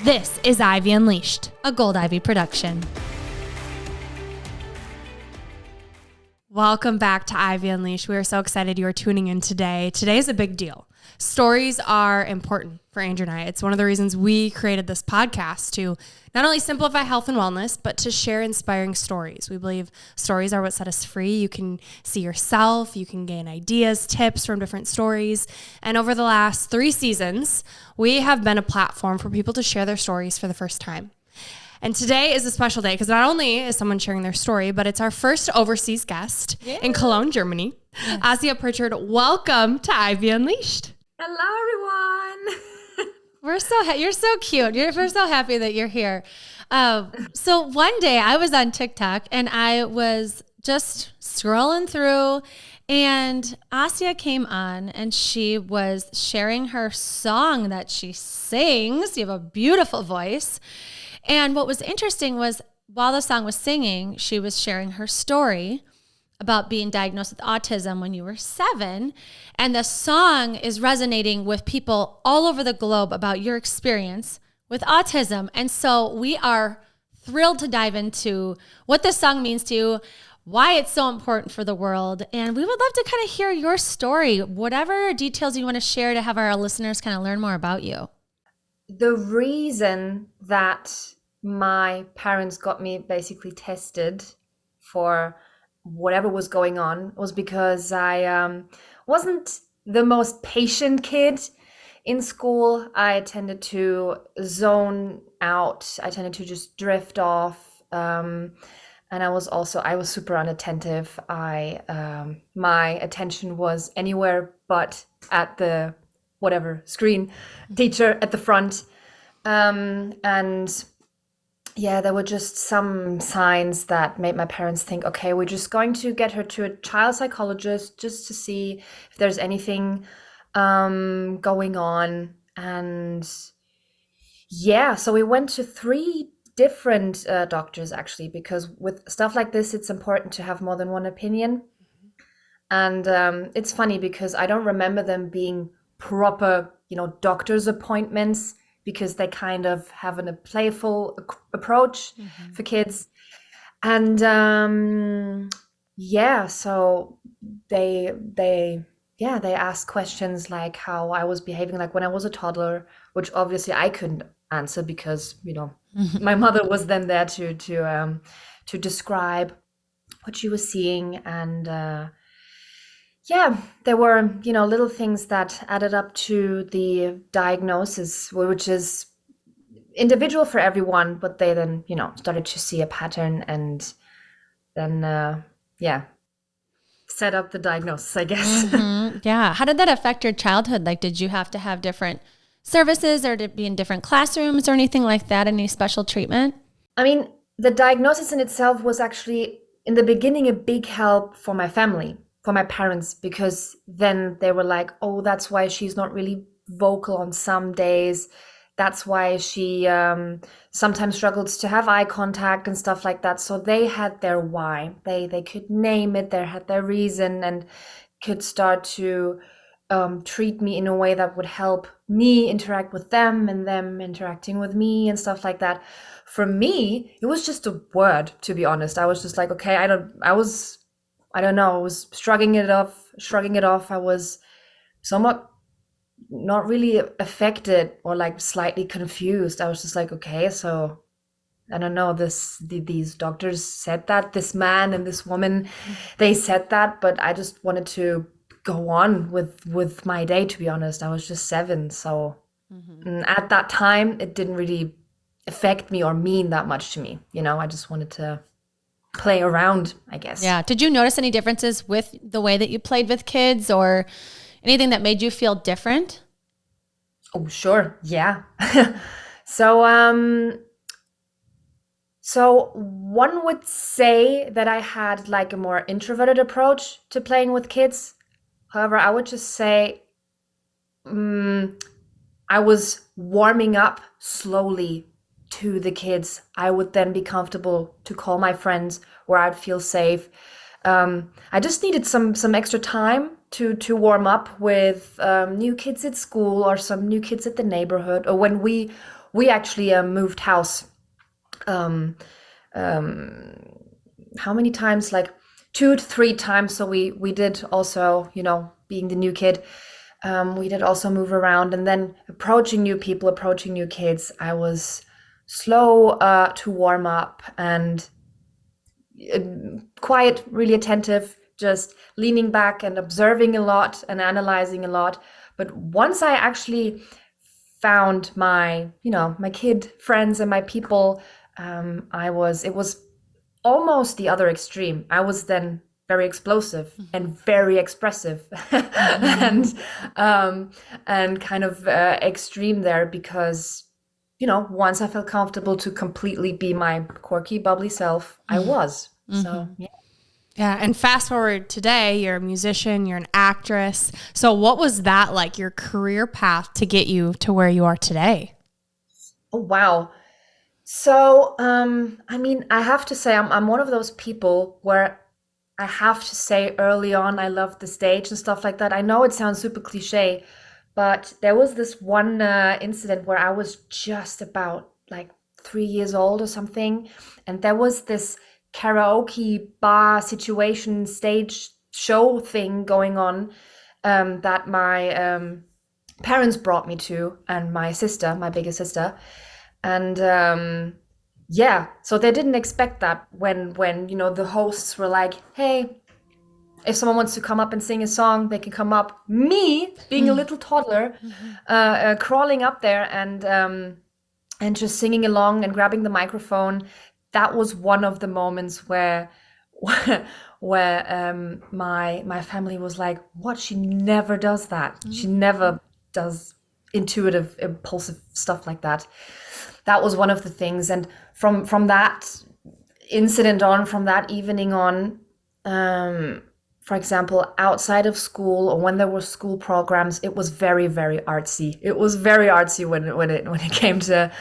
This is Ivy Unleashed, a Gold Ivy production. Welcome back to Ivy Unleashed. We are so excited you are tuning in today. Today is a big deal. Stories are important for Andrew and I. It's one of the reasons we created this podcast, to not only simplify health and wellness, but to share inspiring stories. We believe stories are what set us free. You can see yourself, you can gain ideas, tips from different stories. And over the last 3 seasons, we have been a platform for people to share their stories for the first time. And today is a special day because not only is someone sharing their story, but it's our first overseas guest in Cologne, Germany. Yes. Asya Pritchard, welcome to Ivy Unleashed. Hello, everyone. You're so cute. We're so happy that you're here. So one day I was on TikTok and I was just scrolling through, and Asya came on and she was sharing her song that she sings. You have a beautiful voice. And what was interesting was while the song was singing, she was sharing her story about being diagnosed with autism when you were 7. And the song is resonating with people all over the globe about your experience with autism. And so we are thrilled to dive into what this song means to you, why it's so important for the world. And we would love to kind of hear your story, whatever details you want to share to have our listeners kind of learn more about you. The reason that my parents got me basically tested for whatever was going on was because I wasn't the most patient kid in school. I tended to zone out. I tended to just drift off. And I was super unattentive. My attention was anywhere but at the whatever screen teacher at the front. And yeah, there were just some signs that made my parents think, okay, we're just going to get her to a child psychologist just to see if there's anything going on. And yeah, so we went to 3 different doctors actually, because with stuff like this, it's important to have more than one opinion. And it's funny because I don't remember them being proper, doctor's appointments, because they kind of have a playful approach for kids. And so they asked questions like how I was behaving like when I was a toddler, which obviously I couldn't answer because, my mother was then there to describe what she was seeing. And there were, little things that added up to the diagnosis, which is individual for everyone, but they then, started to see a pattern and then, set up the diagnosis, I guess. Mm-hmm. Yeah. How did that affect your childhood? Like, did you have to have different services or to be in different classrooms or anything like that? Any special treatment? I mean, the diagnosis in itself was actually, in the beginning, a big help for my family. For my parents, because then they were like, oh, that's why she's not really vocal on some days. That's why she sometimes struggles to have eye contact and stuff like that. So they had their why. They could name it. They had their reason and could start to treat me in a way that would help me interact with them and them interacting with me and stuff like that. For me, it was just a word, to be honest. I was just like, okay, I was shrugging it off. I was somewhat not really affected or like slightly confused. I was just like, okay, so I don't know, these doctors said that, this man and this woman, they said that, but I just wanted to go on with my day, to be honest. I was just 7. So at that time, it didn't really affect me or mean that much to me. I just wanted to play around, I guess. Yeah. Did you notice any differences with the way that you played with kids or anything that made you feel different? Oh, sure. Yeah. So one would say that I had like a more introverted approach to playing with kids. However, I would just say I was warming up slowly to the kids. I would then be comfortable to call my friends where I'd feel safe. I just needed some extra time to warm up with new kids at school or some new kids at the neighborhood, or when we we actually moved house. Um, how many times? Like 2 to 3 times. So we did also, being the new kid, we did also move around, and then approaching new people, approaching new kids. I was slow to warm up, and quiet, really attentive, just leaning back and observing a lot and analyzing a lot. But once I actually found my kid friends and my people, it was almost the other extreme. I was then very explosive and very expressive and kind of extreme there, because once I felt comfortable to completely be my quirky, bubbly self, I was. So yeah. Yeah. And fast forward today, you're a musician, you're an actress. So what was that like, your career path to get you to where you are today? Oh, wow. So, I have to say, I'm one of those people where I have to say early on, I love the stage and stuff like that. I know it sounds super cliche, but there was this one incident where I was just about like 3 years old or something. And there was this karaoke bar situation, stage show thing going on that my parents brought me to, and my sister, my biggest sister. And so they didn't expect that when the hosts were like, hey, if someone wants to come up and sing a song, they can come up. Me, being a little toddler, crawling up there and just singing along and grabbing the microphone. That was one of the moments where my family was like, what? She never does that. She never does intuitive, impulsive stuff like that. That was one of the things. And from that incident on, from that evening on, for example, outside of school or when there were school programs, it was very, very artsy. It was very artsy when it came to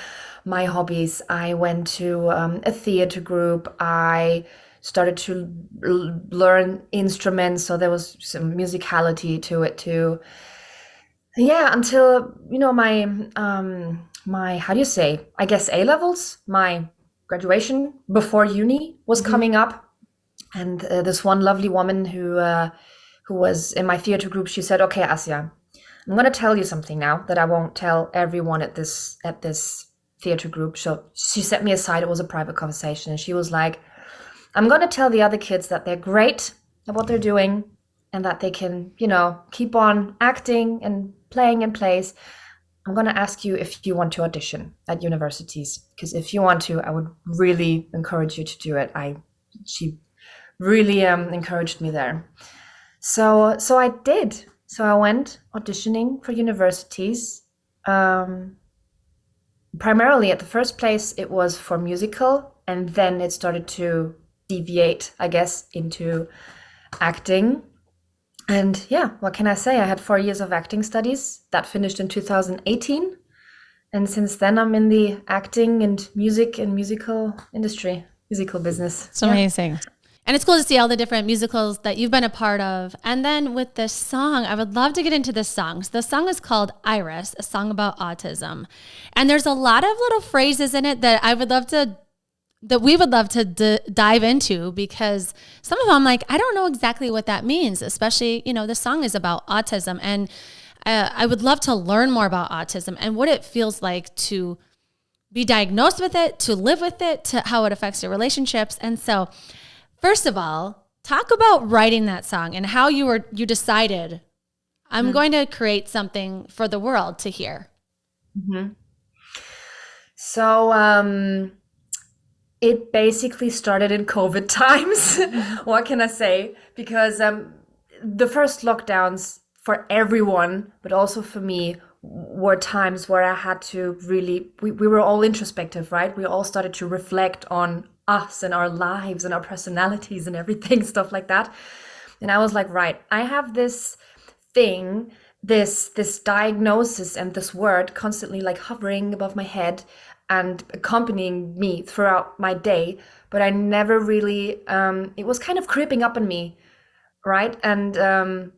my hobbies. I went to a theater group. I started to learn instruments, so there was some musicality to it too. Yeah, until my how do you say? I guess A levels, my graduation before uni was coming up, and this one lovely woman who was in my theater group, she said, "Okay, Asya, I'm going to tell you something now that I won't tell everyone at this theater group." So she set me aside. It was a private conversation, and she was like, "I'm going to tell the other kids that they're great at what they're doing, and that they can, keep on acting and playing in plays. I'm going to ask you if you want to audition at universities, because if you want to, I would really encourage you to do it." She really encouraged me there. So I did. So I went auditioning for universities. Primarily at the first place, it was for musical, and then it started to deviate, I guess, into acting. And yeah, what can I say? I had 4 years of acting studies that finished in 2018. And since then, I'm in the acting and music and musical industry, musical business. It's amazing. And it's cool to see all the different musicals that you've been a part of. And then with this song, I would love to get into this song. So the song is called Iris, a song about autism. And there's a lot of little phrases in it that we would love to dive into, because some of them, like, I don't know exactly what that means, especially, the song is about autism. And I would love to learn more about autism and what it feels like to be diagnosed with it, to live with it, to how it affects your relationships. And so first of all, talk about writing that song and how you decided, I'm going to create something for the world to hear. Mm-hmm. So it basically started in COVID times. What can I say? Because the first lockdowns for everyone, but also for me, were times where I had to really, we were all introspective, right? We all started to reflect on us and our lives and our personalities and everything, stuff like that. And I was like, right, I have this thing, this diagnosis and this word constantly like hovering above my head and accompanying me throughout my day, but I never really, it was kind of creeping up on me, right? And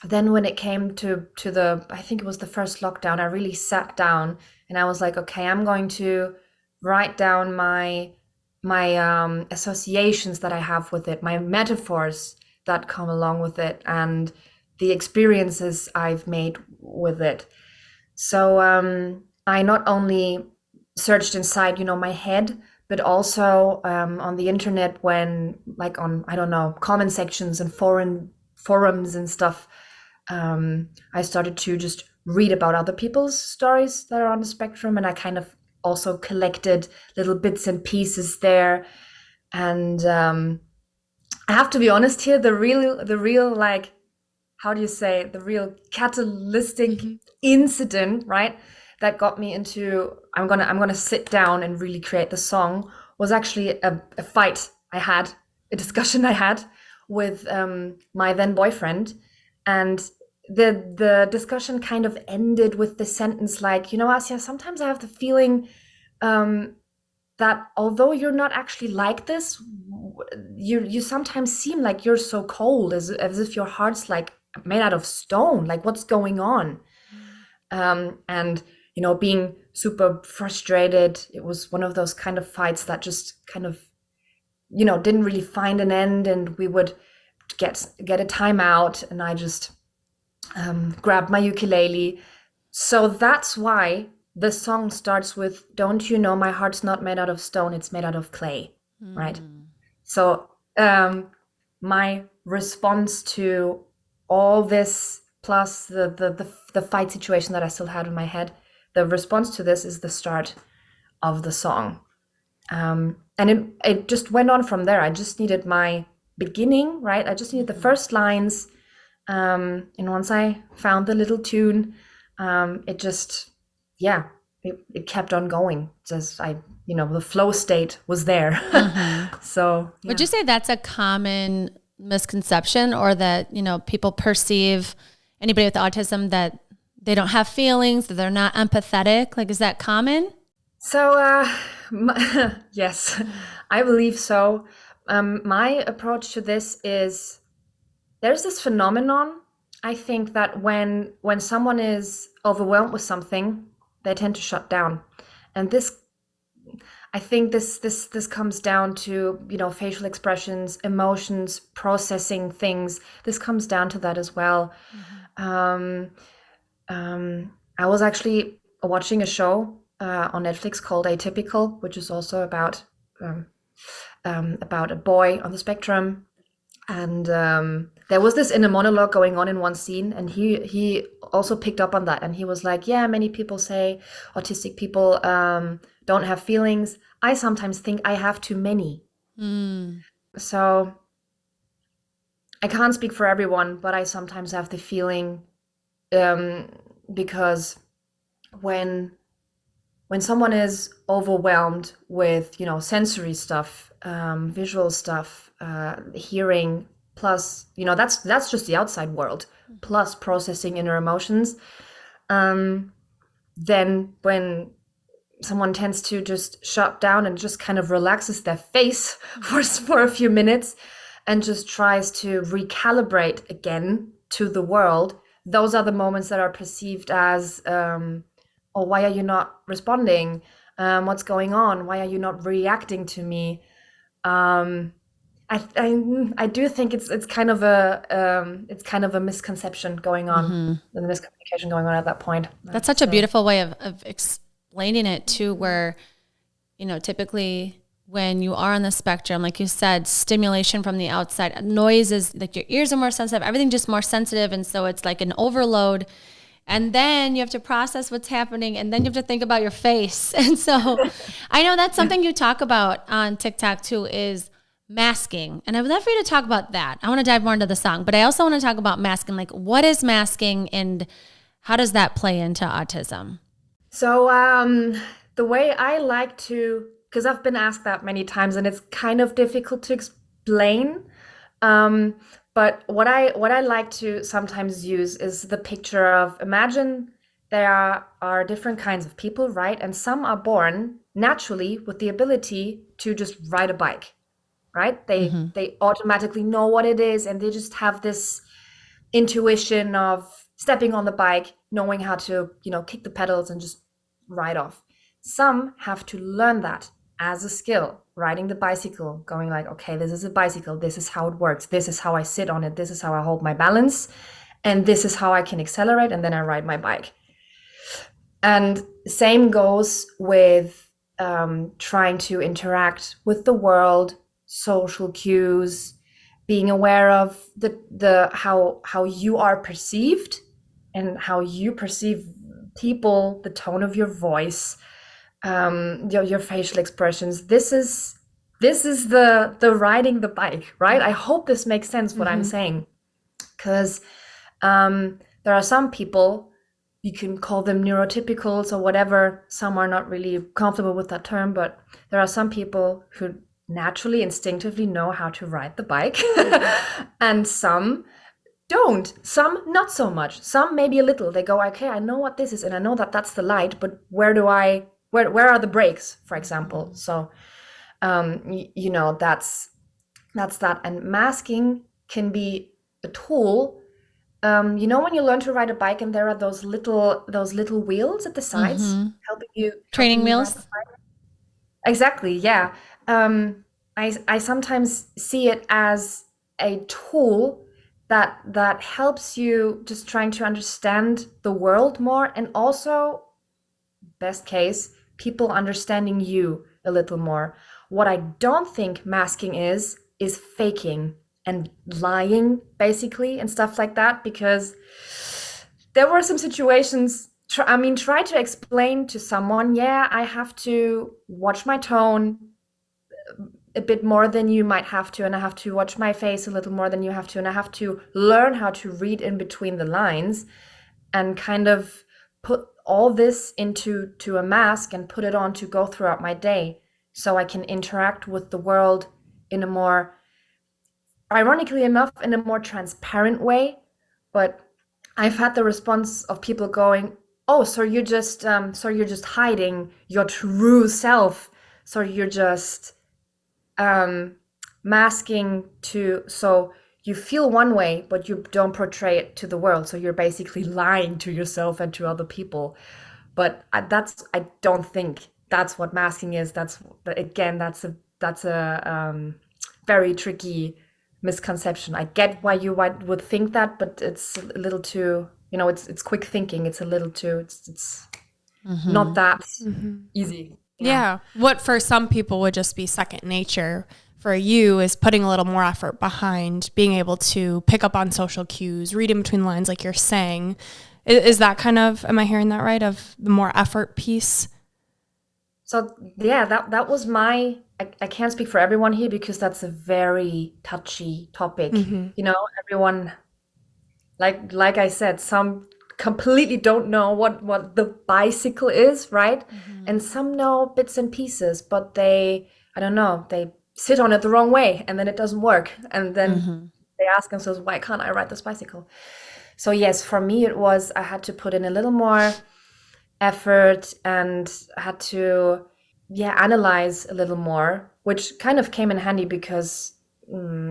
then when it came to the, I think it was the first lockdown, I really sat down and I was like, okay, I'm going to write down my associations that I have with it, my metaphors that come along with it, and the experiences I've made with it. So I not only searched inside, my head, but also on the internet, when like on, I don't know, comment sections and forums and stuff. I started to just read about other people's stories that are on the spectrum, and I kind of also collected little bits and pieces there. And I have to be honest here, the real like, how do you say, the real catalytic incident, right, that got me into I'm gonna sit down and really create the song was actually a fight I had, a discussion I had with my then boyfriend. And the discussion kind of ended with the sentence like, Asya, sometimes I have the feeling that although you're not actually like this, you sometimes seem like you're so cold, as if your heart's like made out of stone. Like, what's going on? And being super frustrated, it was one of those kind of fights that just kind of didn't really find an end, and we would get a timeout, and I just grabbed my ukulele. So that's why the song starts with, don't you know my heart's not made out of stone, it's made out of clay, right? So my response to all this, plus the fight situation that I still had in my head, the response to this is the start of the song. And it just went on from there. I just needed my beginning, right? I just needed the first lines. And once I found the little tune, it just, it kept on going. Just the flow state was there. So yeah. Would you say that's a common misconception, or that, people perceive anybody with autism that they don't have feelings, that they're not empathetic? Like, is that common? So, yes, I believe so. My approach to this is, there's this phenomenon, I think, that when someone is overwhelmed with something, they tend to shut down. And I think this comes down to, facial expressions, emotions, processing things. This comes down to that as well. I was actually watching a show on Netflix called Atypical, which is also about a boy on the spectrum. And there was this inner monologue going on in one scene, and he also picked up on that, and he was like, yeah, many people say autistic people don't have feelings. I sometimes think I have too many. So I can't speak for everyone, but I sometimes have the feeling, because when someone is overwhelmed with, sensory stuff, visual stuff, hearing, plus, that's just the outside world, plus processing inner emotions, then when someone tends to just shut down and just kind of relaxes their face for a few minutes and just tries to recalibrate again to the world, those are the moments that are perceived as, oh, why are you not responding? What's going on? Why are you not reacting to me? I do think it's kind of a misconception going on, and a miscommunication going on at that point. That's such a beautiful way of explaining it too, where, typically when you are on the spectrum, like you said, stimulation from the outside, noise is like your ears are more sensitive, everything just more sensitive. And so it's like an overload. And then you have to process what's happening, and then you have to think about your face. And so I know that's something you talk about on TikTok too, is masking. And I would love for you to talk about that. I want to dive more into the song, but I also want to talk about masking. Like, what is masking and how does that play into autism? So the way I like to, because I've been asked that many times and it's kind of difficult to explain. But what I like to sometimes use is the picture of, imagine there are different kinds of people, right? And some are born naturally with the ability to just ride a bike, right? They automatically know what it is, and they just have this intuition of stepping on the bike, knowing how to, kick the pedals and just ride off. Some have to learn that as a skill, riding the bicycle, going like, okay, this is a bicycle. This is how it works. This is how I sit on it. This is how I hold my balance. And this is how I can accelerate. And then I ride my bike. And same goes with trying to interact with the world, social cues, being aware of the how you are perceived and how you perceive people, the tone of your voice, your facial expressions. This is the riding the bike, right? I hope this makes sense what I'm saying, because there are some people, you can call them neurotypicals or whatever. Some are not really comfortable with that term, but there are some people who naturally, instinctively know how to ride the bike, and some don't. Some not so much. Some maybe a little. They go, okay, I know what this is, and I know that that's the light, but where are the brakes, for example? So, that's that. And masking can be a tool. When you learn to ride a bike and there are those little wheels at the sides helping you training wheels. Exactly. Yeah. I sometimes see it as a tool that helps you just trying to understand the world more, and also, best case, people understanding you a little more. What I don't think masking is faking and lying, basically, and stuff like that, because there were some situations, try to explain to someone, yeah, I have to watch my tone a bit more than you might have to, and I have to watch my face a little more than you have to, and I have to learn how to read in between the lines and kind of put all this into a mask and put it on to go throughout my day, so I can interact with the world in a more, ironically enough, in a more transparent way. But I've had the response of people going, oh, so you're just hiding your true self, so you're just masking so you feel one way, but you don't portray it to the world, so you're basically lying to yourself and to other people. But I don't think that's what masking is. That's a very tricky misconception. I get why you would think that, but it's a little too, it's quick thinking. It's a little too, it's not that easy. Yeah. What for some people would just be second nature, for you is putting a little more effort behind being able to pick up on social cues, read in between the lines, like you're saying. Is that kind of, am I hearing that right, of the more effort piece? So yeah, that was I can't speak for everyone here, because that's a very touchy topic. Everyone, like I said, some completely don't know what the bicycle is, right? And some know bits and pieces, but they sit on it the wrong way, and then it doesn't work, and then they ask themselves, why can't I ride this bicycle? So yes, for me it was, I had to put in a little more effort, and had to analyze a little more, which kind of came in handy, because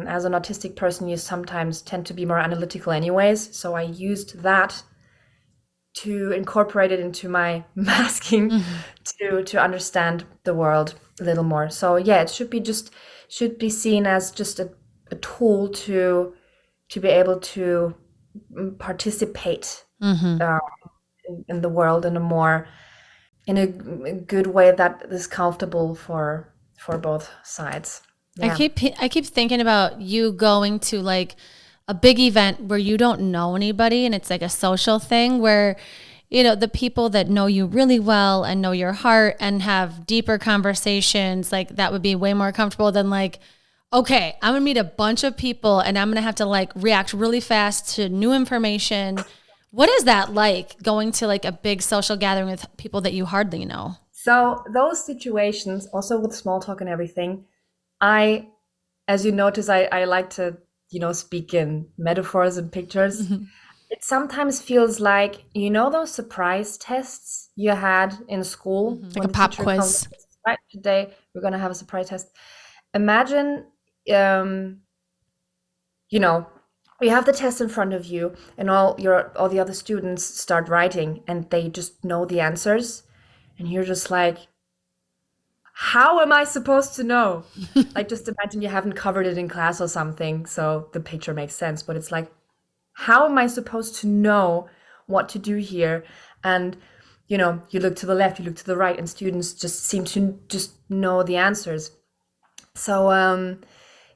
as an autistic person, you sometimes tend to be more analytical anyways. So I used that to incorporate it into my masking to understand the world a little more. So yeah, it should be seen as just a tool to be able to participate in the world in a good way that is comfortable for both sides. Yeah. I keep thinking about you going to like a big event where you don't know anybody, and it's like a social thing where, the people that know you really well and know your heart and have deeper conversations, like that would be way more comfortable than like, okay, I'm gonna meet a bunch of people and I'm gonna have to like react really fast to new information. What is that like, going to like a big social gathering with people that you hardly know? So those situations, also with small talk and everything, as you notice, I like to, speak in metaphors and pictures. It sometimes feels like, those surprise tests you had in school, like a pop quiz. Right, today we're going to have a surprise test. Imagine, you have the test in front of you, and all the other students start writing, and they just know the answers, and you're just like, how am I supposed to know? Like, just imagine you haven't covered it in class or something, so the picture makes sense. But it's like, how am I supposed to know what to do here? And you look to the left, you look to the right, and students just seem to just know the answers. So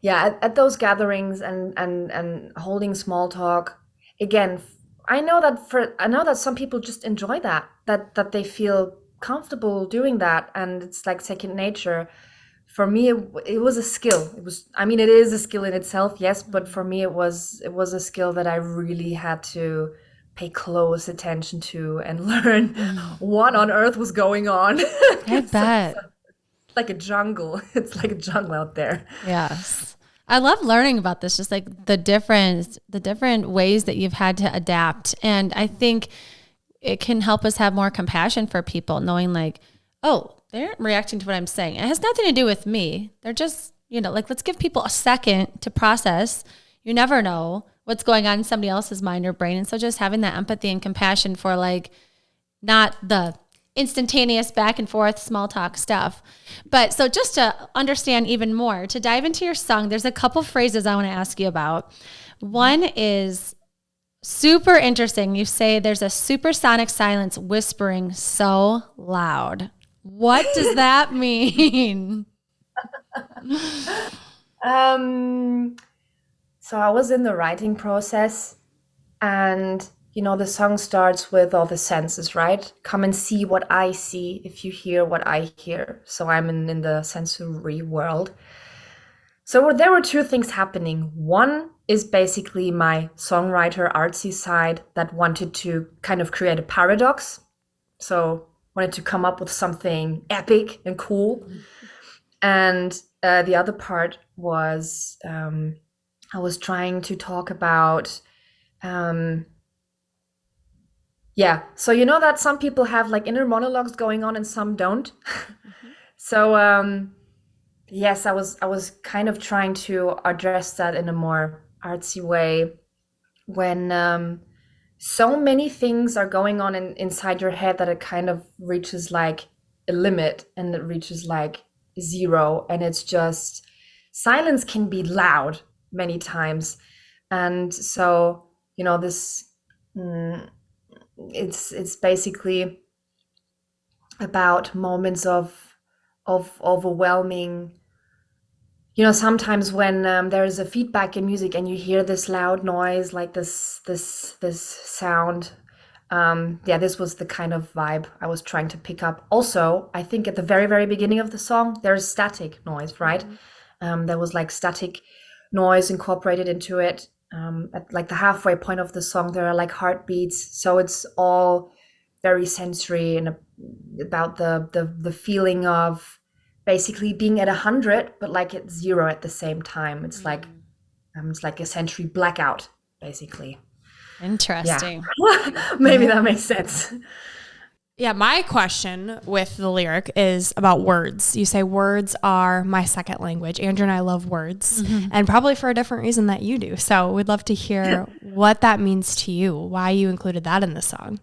yeah, at those gatherings and holding small talk, again, I know that some people just enjoy that they feel comfortable doing that, and it's like second nature. For me, it was a skill. It is a skill in itself, yes, but for me, it was a skill that I really had to pay close attention to and learn what on earth was going on. I bet. Like a jungle. It's like a jungle out there. Yes. I love learning about this, just like the different ways that you've had to adapt. And I think it can help us have more compassion for people, knowing like, oh, they're reacting to what I'm saying. It has nothing to do with me. They're just, like, let's give people a second to process. You never know what's going on in somebody else's mind or brain. And so just having that empathy and compassion for like, not the instantaneous back and forth small talk stuff. But so just to understand even more, to dive into your song, there's a couple phrases I want to ask you about. One is super interesting. You say there's a supersonic silence whispering so loud. What does that mean? So I was in the writing process, and the song starts with all the senses, right? Come and see what I see if you hear what I hear. So I'm in the sensory world. So there were two things happening. One is basically my songwriter artsy side that wanted to kind of create a paradox. So wanted to come up with something epic and cool. And the other part was I was trying to talk about so that some people have like inner monologues going on and some don't. So yes, I was kind of trying to address that in a more artsy way when so many things are going on inside your head that it kind of reaches like a limit, and it reaches like zero, and it's just silence can be loud many times. And so this it's basically about moments of overwhelming, sometimes when there is a feedback in music and you hear this loud noise, like this sound. This was the kind of vibe I was trying to pick up. Also, I think at the very, very beginning of the song, there's static noise, right? There was like static noise incorporated into it. At like the halfway point of the song, there are like heartbeats. So it's all very sensory and about the feeling of basically being at 100, but like at 0 at the same time. It's like a sensory blackout, basically. Interesting. Yeah. Maybe that makes sense. Yeah, my question with the lyric is about words. You say words are my second language. Andrew and I love words, and probably for a different reason that you do. So we'd love to hear what that means to you, why you included that in the song.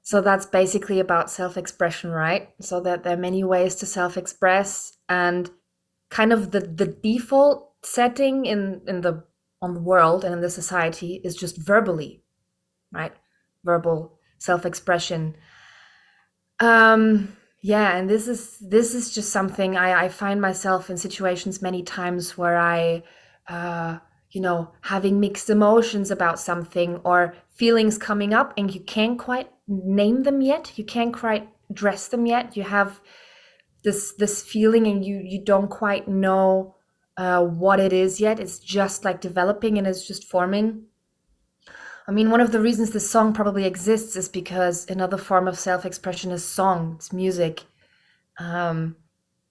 So that's basically about self-expression, right? So that there are many ways to self-express, and kind of the default setting on the world and in the society is just verbally, right? Verbal self-expression. And this is just something I find myself in situations many times where I having mixed emotions about something, or feelings coming up and you can't quite name them yet, you can't quite address them yet. You have this feeling and you don't quite know what it is yet. It's just like developing and it's just forming. I mean, one of the reasons this song probably exists is because another form of self-expression is song, it's music,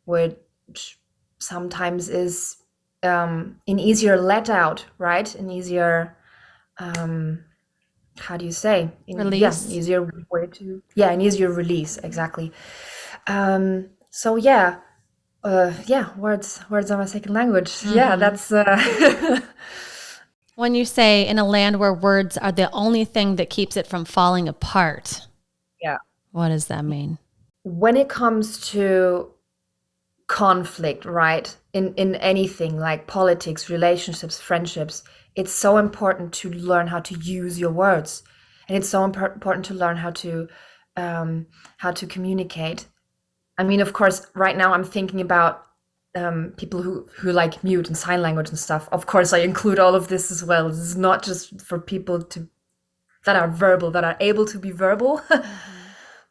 which sometimes is an easier let out, right? An easier, how do you say? Release. Yeah, easier way to, an easier release, exactly. Words are my second language. Yeah, that's when you say in a land where words are the only thing that keeps it from falling apart. Yeah. What does that mean? When it comes to conflict, right? In anything like politics, relationships, friendships, it's so important to learn how to use your words. And it's so important to learn how to communicate. I mean, of course, right now I'm thinking about people who like mute and sign language and stuff. Of course, I include all of this as well. This is not just for people that are verbal, that are able to be verbal.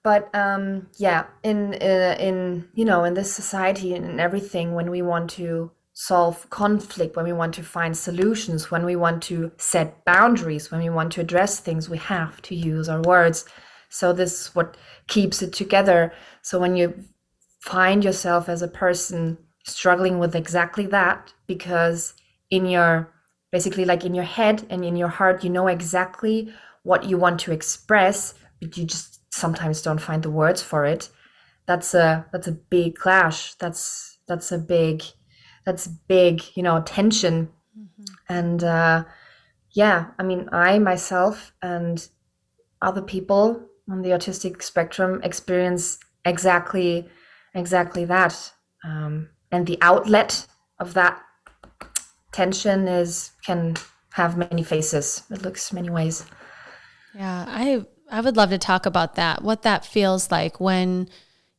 But yeah, in in this society and everything, when we want to solve conflict, when we want to find solutions, when we want to set boundaries, when we want to address things, we have to use our words. So this is what keeps it together. So when you find yourself as a person struggling with exactly that, because in your basically like in your head and in your heart, you know exactly what you want to express, but you just sometimes don't find the words for it. That's a big clash. That's big, tension. And yeah, I mean, I myself and other people on the autistic spectrum experience exactly that. And the outlet of that tension can have many faces. It looks many ways. Yeah, I would love to talk about that, what that feels like when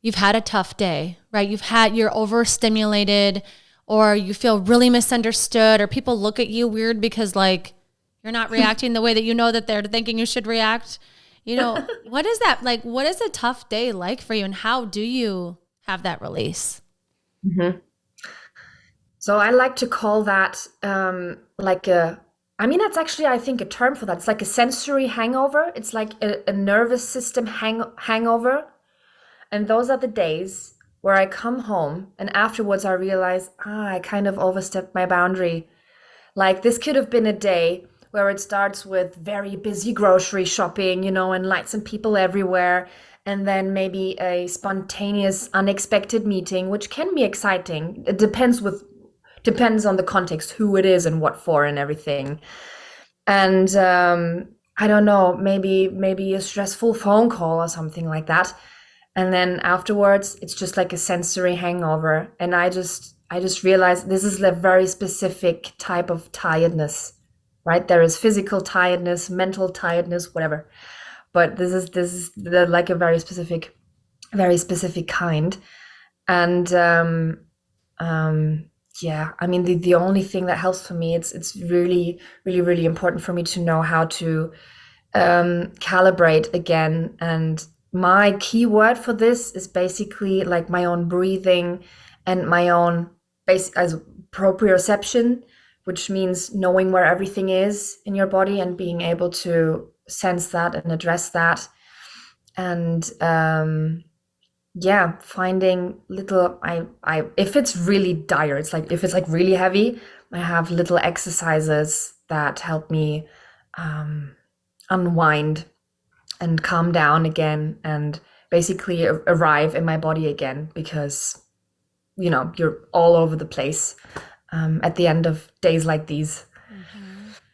you've had a tough day, right? You're overstimulated, or you feel really misunderstood, or people look at you weird because like you're not reacting the way that you know that they're thinking you should react. What is that like? What is a tough day like for you, and how do you have that release? Mm-hmm. So I like to call that that's actually, I think, a term for that. It's like a sensory hangover. It's like a nervous system hangover. And those are the days where I come home and afterwards I realize, I kind of overstepped my boundary. Like this could have been a day where it starts with very busy grocery shopping, and lights and people everywhere. And then maybe a spontaneous, unexpected meeting, which can be exciting. It depends on the context, who it is and what for and everything. And I don't know, maybe a stressful phone call or something like that. And then afterwards, it's just like a sensory hangover. And I just realized this is a very specific type of tiredness, right? There is physical tiredness, mental tiredness, whatever. But this is like a very specific kind. And yeah, I mean, the only thing that helps for me, it's really, really, really important for me to know how to calibrate again. And my key word for this is basically like my own breathing and my own as proprioception, which means knowing where everything is in your body and being able to sense that and address that. And yeah, finding little, if it's really dire, it's like, if it's like really heavy, I have little exercises that help me unwind and calm down again and basically arrive in my body again, because, you're all over the place at the end of days like these.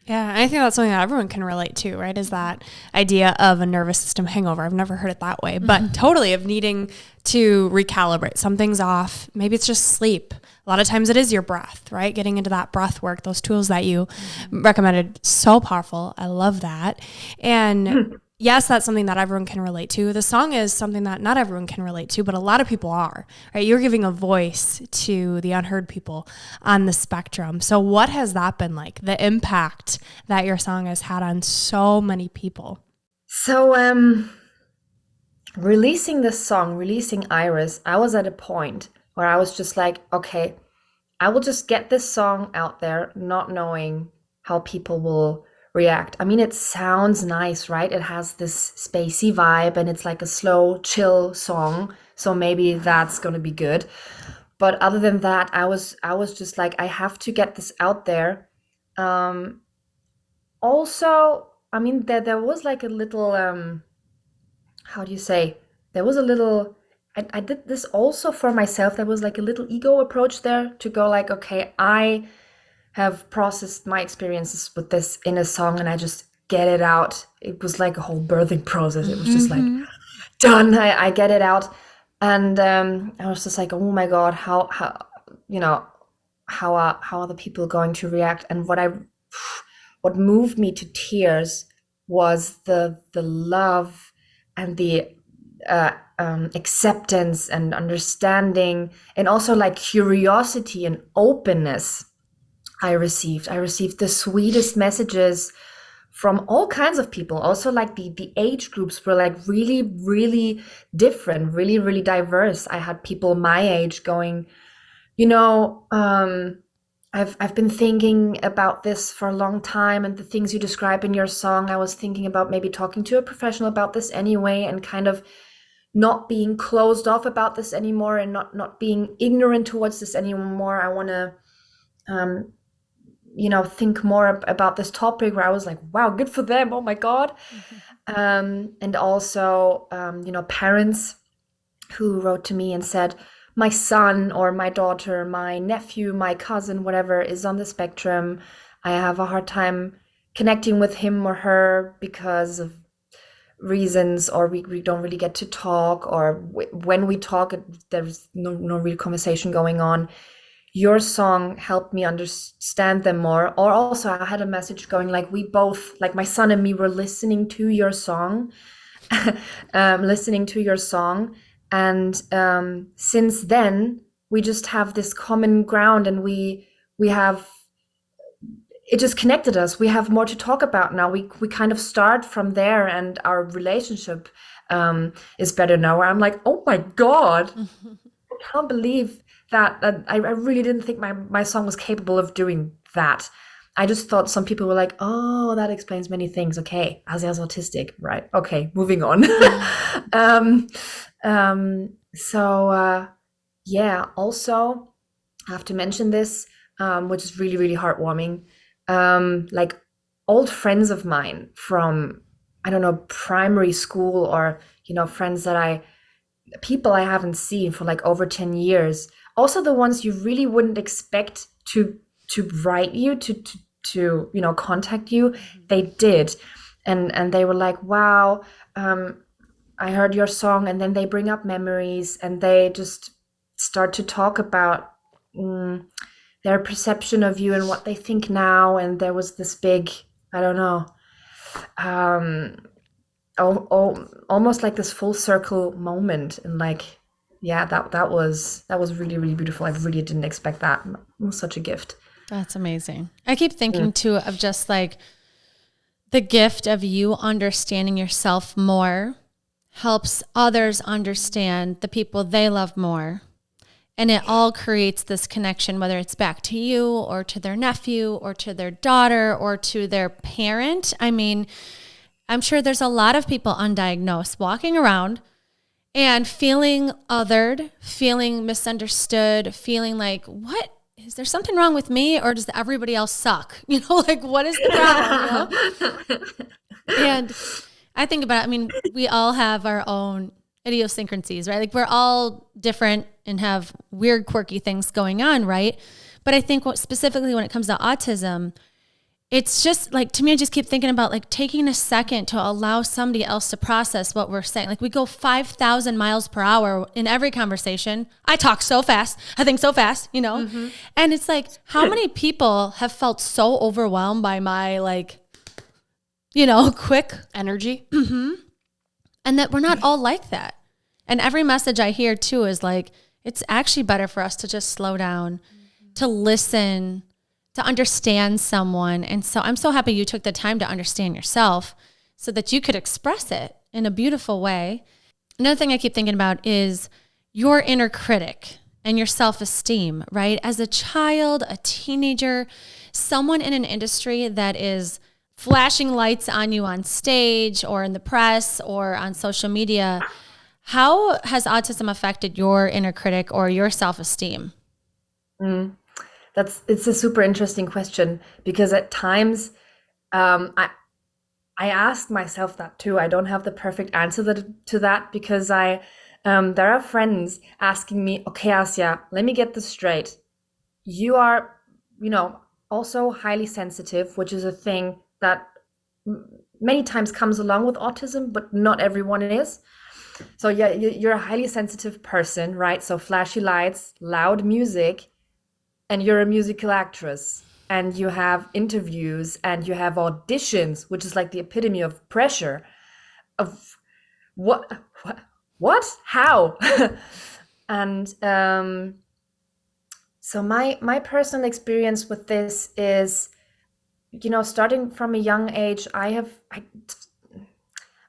Yeah, and I think that's something that everyone can relate to, right? Is that idea of a nervous system hangover. I've never heard it that way, but totally of needing to recalibrate. Something's off. Maybe it's just sleep. A lot of times it is your breath, right? Getting into that breath work, those tools that you recommended, so powerful. I love that. And yes, that's something that everyone can relate to. The song is something that not everyone can relate to, but a lot of people are, right? You're giving a voice to the unheard people on the spectrum. So what has that been like, the impact that your song has had on so many people? So releasing this song, releasing Iris, I was at a point where I was just like, okay, I will just get this song out there, not knowing how people will react. I mean, it sounds nice, right? It has this spacey vibe and it's like a slow, chill song. So maybe that's going to be good. But other than that, I was just like, I have to get this out there. Also, I mean, there was like a little, how do you say? There was a little, I did this also for myself. There was like a little ego approach there to go like, okay, I have processed my experiences with this in a song, and I just get it out. It was like a whole birthing process. It was just like done. I get it out, and I was just like, oh my God, how you know how are the people going to react? And what moved me to tears was the love and the acceptance and understanding, and also like curiosity and openness I received. I received the sweetest messages from all kinds of people. Also, like the age groups were like really, really different, really, really diverse. I had people my age going, I've been thinking about this for a long time, and the things you describe in your song, I was thinking about maybe talking to a professional about this anyway, and kind of not being closed off about this anymore, and not being ignorant towards this anymore. I want to think more about this topic, where I was like, wow, good for them. Oh my God. And also, parents who wrote to me and said, my son or my daughter, my nephew, my cousin, whatever, is on the spectrum. I have a hard time connecting with him or her because of reasons, or we don't really get to talk, or when we talk, there's no real conversation going on. Your song helped me understand them more. Or also, I had a message going like, we both, like my son and me, were listening to your song, and since then we just have this common ground, and we have, it just connected us. We have more to talk about now. We kind of start from there, and our relationship is better now. Where I'm like, oh my God, I can't believe that. I really didn't think my song was capable of doing that. I just thought some people were like, oh, that explains many things. Okay, Asya's autistic, right? Okay, moving on. Also, I have to mention this, which is really, really heartwarming. Like old friends of mine from, I don't know, primary school, or, friends people I haven't seen for like over 10 years. Also the ones you really wouldn't expect to write you, to contact you, they did. And they were like, wow, I heard your song, and then they bring up memories, and they just start to talk about their perception of you and what they think now. And there was this big, I don't know, almost like this full circle moment. And like, yeah, that was really, really beautiful. I really didn't expect that. It was such a gift. That's amazing. I keep thinking too of just like the gift of you understanding yourself more helps others understand the people they love more. And it all creates this connection, whether it's back to you or to their nephew or to their daughter or to their parent. I mean, I'm sure there's a lot of people undiagnosed walking around and feeling othered, feeling misunderstood, feeling like, what? Is there something wrong with me, or does everybody else suck? Like, what is the problem? And I think about it. I mean, we all have our own idiosyncrasies, right? Like, we're all different and have weird, quirky things going on, right? But I think specifically when it comes to autism, it's just like, to me, I just keep thinking about like taking a second to allow somebody else to process what we're saying. Like, we go 5,000 miles per hour in every conversation. I talk so fast. I think so fast, And it's like, how many people have felt so overwhelmed by my like, quick energy? And that we're not all like that. And every message I hear too is like, it's actually better for us to just slow down, to listen, to understand someone. And so I'm so happy you took the time to understand yourself so that you could express it in a beautiful way. Another thing I keep thinking about is your inner critic and your self-esteem, right? As a child, a teenager, someone in an industry that is flashing lights on you on stage or in the press or on social media, how has autism affected your inner critic or your self-esteem? It's a super interesting question, because at times I asked myself that too. I don't have the perfect answer to that, because there are friends asking me, okay, Asya, let me get this straight. You are, also highly sensitive, which is a thing that many times comes along with autism, but not everyone is. So yeah, you're a highly sensitive person, right? So flashy lights, loud music, and you're a musical actress, and you have interviews and you have auditions, which is like the epitome of pressure of what how and so my personal experience with this is, starting from a young age, I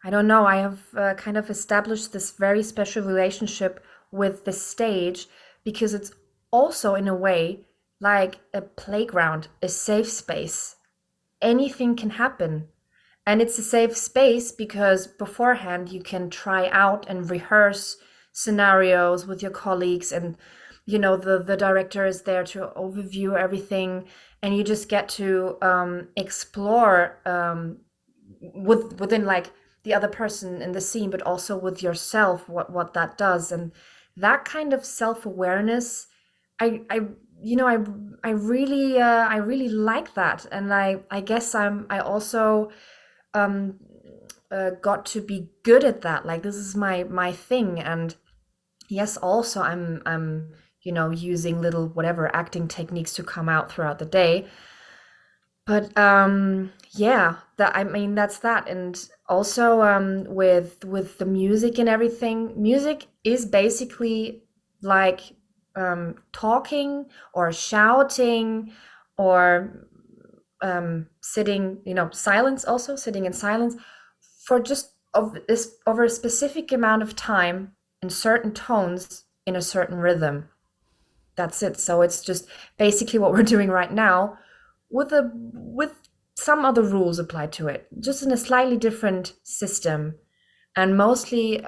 don't know, I have kind of established this very special relationship with the stage, because it's also in a way like a playground, a safe space. Anything can happen. And it's a safe space because beforehand you can try out and rehearse scenarios with your colleagues, and the director is there to overview everything, and you just get to explore within like the other person in the scene, but also with yourself, what that does. And that kind of self-awareness, I really like that. And I guess I also got to be good at that. Like, this is my thing. And yes, also I'm using little whatever acting techniques to come out throughout the day. But yeah, that's that. And also with the music and everything, music is basically like talking or shouting or sitting, silence, also sitting in silence for just over a specific amount of time in certain tones in a certain rhythm. That's it. So it's just basically what we're doing right now, with some other rules applied to it, just in a slightly different system. And mostly,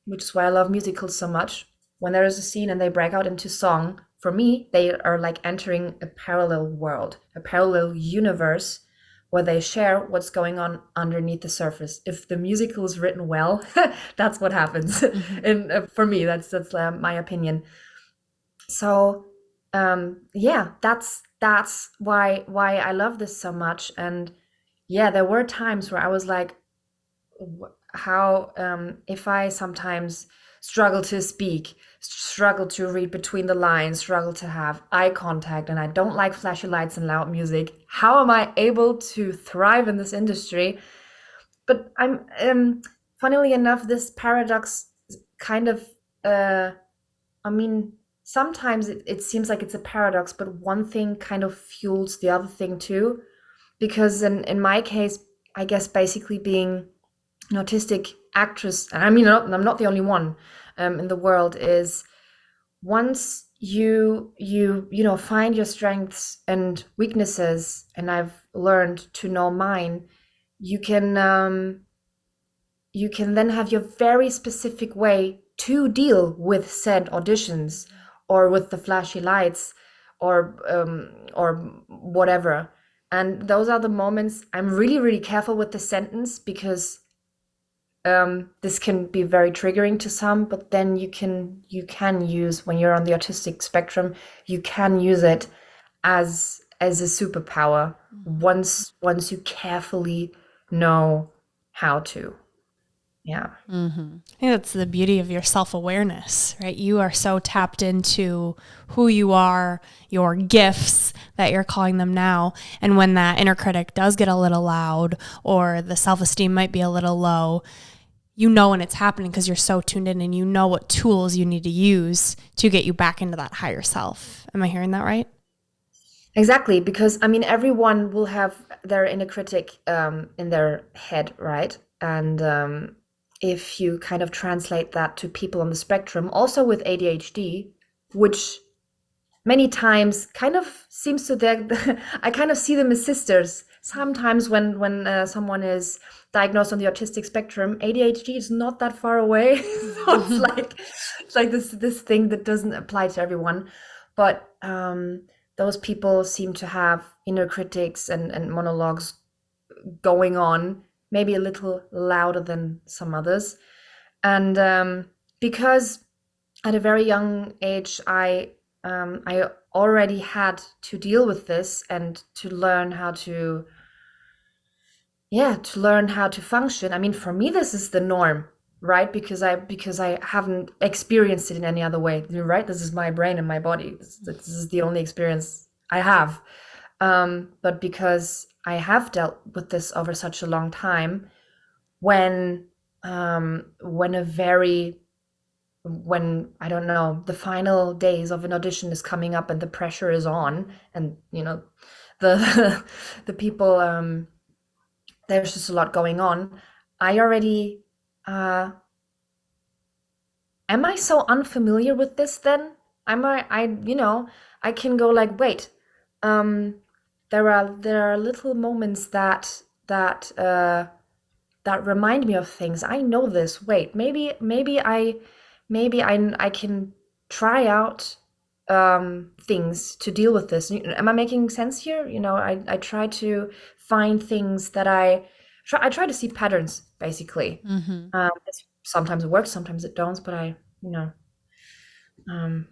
which is why I love musicals so much, when there is a scene and they break out into song, for me, they are like entering a parallel world, a parallel universe, where they share what's going on underneath the surface. If the musical is written well, that's what happens. And for me, that's my opinion. So yeah, that's why I love this so much. And yeah, there were times where I was like, how if I sometimes struggle to speak, struggle to read between the lines, struggle to have eye contact, and I don't like flashy lights and loud music, how am I able to thrive in this industry? But I'm funnily enough, this paradox kind of I mean, sometimes it seems like it's a paradox, but one thing kind of fuels the other thing too. Because in my case, I guess basically being an autistic actress, and I mean, I'm not the only one in the world, is once you find your strengths and weaknesses, and I've learned to know mine, you can then have your very specific way to deal with said auditions, or with the flashy lights, or whatever. And those are the moments I'm really, really careful with the sentence, because this can be very triggering to some, but then you can use, when you're on the autistic spectrum, you can use it as a superpower once you carefully know how to. Yeah. Mm-hmm. I think that's the beauty of your self-awareness, right? You are so tapped into who you are, your gifts that you're calling them now. And when that inner critic does get a little loud, or the self-esteem might be a little low, you know when it's happening, because you're so tuned in, and you know what tools you need to use to get you back into that higher self. Am I hearing that right? Exactly, because I mean, everyone will have their inner critic in their head, right? And if you kind of translate that to people on the spectrum, also with ADHD, which many times kind of seems to I kind of see them as sisters. Sometimes when someone is diagnosed on the autistic spectrum, ADHD is not that far away. So it's like this thing that doesn't apply to everyone. But those people seem to have inner critics and monologues going on, maybe a little louder than some others. And because at a very young age, I already had to deal with this and to learn how to function. I mean, for me, this is the norm, right? Because I haven't experienced it in any other way, right? This is my brain and my body. This is the only experience I have. But because I have dealt with this over such a long time, when I don't know, the final days of an audition is coming up and the pressure is on, and the the people, there's just a lot going on. I already am I so unfamiliar with this then? I can go like, wait, there are little moments that remind me of things. I know this. Wait, maybe I can try out things to deal with this. Am I making sense here? I try to find things that I try to see patterns, basically. Sometimes it works, sometimes it don't, but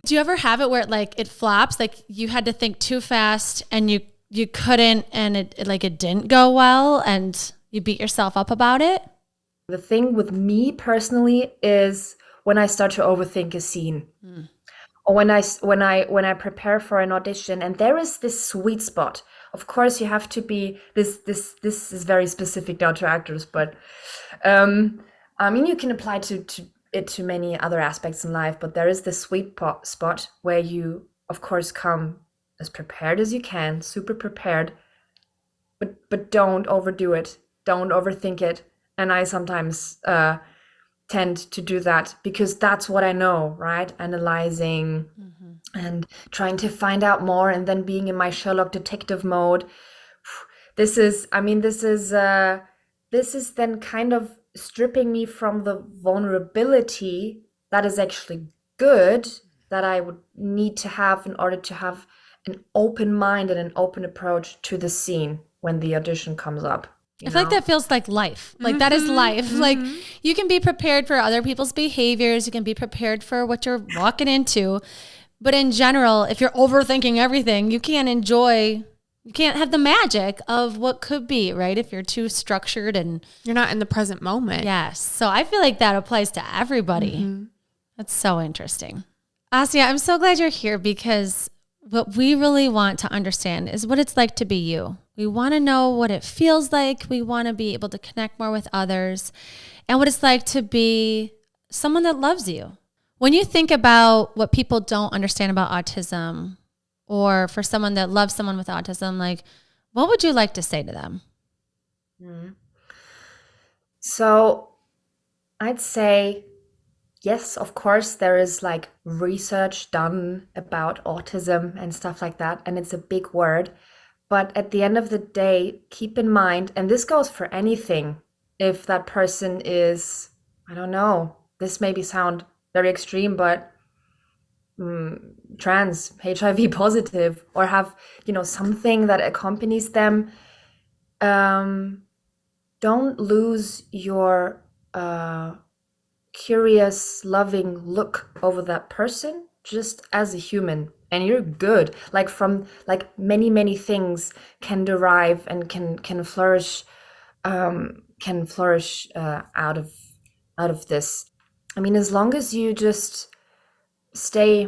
do you ever have it where it flops? Like you had to think too fast and you couldn't, and it didn't go well and you beat yourself up about it? The thing with me personally is when I start to overthink a scene. Or when I prepare for an audition, and there is this sweet spot. Of course, you have to be this is very specific now to actors, but I mean, you can apply to many other aspects in life, but there is this sweet spot where you, of course, come as prepared as you can, super prepared, but don't overdo it, don't overthink it. And I sometimes tend to do that because that's what I know, right? Analyzing and trying to find out more, and then being in my Sherlock detective mode. This is then kind of stripping me from the vulnerability that is actually good, that I would need to have in order to have an open mind and an open approach to the scene when the audition comes up. I feel like that feels like life. Like that is life. Like you can be prepared for other people's behaviors. You can be prepared for what you're walking into. But in general, if you're overthinking everything, you can't have the magic of what could be, right? If you're too structured and you're not in the present moment. Yes. So I feel like that applies to everybody. That's so interesting. Asya, I'm so glad you're here because what we really want to understand is what it's like to be you. We want to know what it feels like. We want to be able to connect more with others and what it's like to be someone that loves you. When you think about what people don't understand about autism, or for someone that loves someone with autism, like, what would you like to say to them? So I'd say, yes, of course, there is research done about autism and stuff like that, and it's a big word. But at the end of the day, keep in mind, and this goes for anything, if that person is, I don't know, this maybe sound very extreme, but trans, HIV positive, or have, something that accompanies them, don't lose your curious, loving look over that person just as a human, and you're good. From many things can derive and can flourish out of this. I mean, as long as you just stay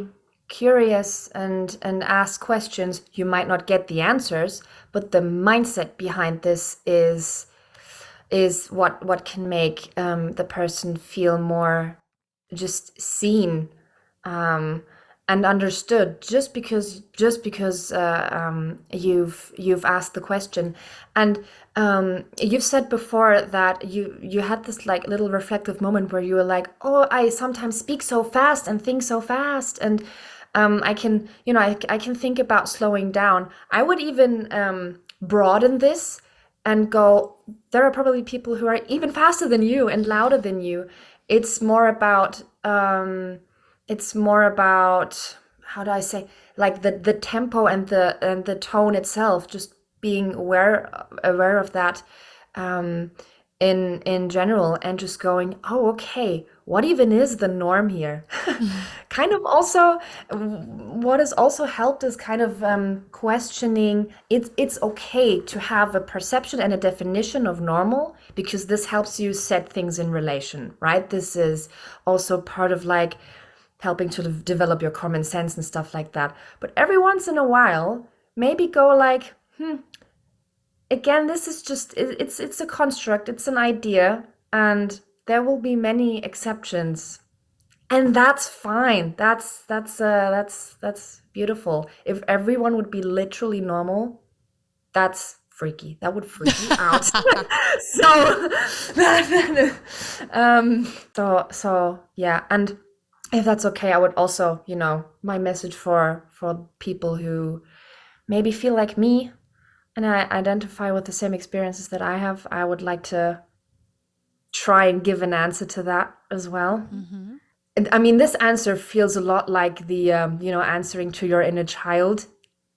curious and ask questions, you might not get the answers, but the mindset behind this is what can make the person feel more just seen and understood, just because you've asked the question. And you've said before that you had this little reflective moment where you were like, oh, I sometimes speak so fast and think so fast, and I can think about slowing down. I would even broaden this and go, there are probably people who are even faster than you and louder than you. It's more about how do I say, the tempo and the tone itself, just being aware of that in general, and just going, oh, okay, what even is the norm here? Kind of also, what has also helped is kind of questioning it's okay to have a perception and a definition of normal, because this helps you set things in relation, right? This is also part of like helping to develop your common sense and stuff like that. But every once in a while, maybe go like, again, this is just, it's a construct, it's an idea, and there will be many exceptions. And that's fine. That's beautiful. If everyone would be literally normal, that's freaky. That would freak me out. So yeah. And if that's okay, I would also, my message for people who maybe feel like me and I identify with the same experiences that I have, I would like to try and give an answer to that as well. Mm-hmm. And I mean, this answer feels a lot like the, answering to your inner child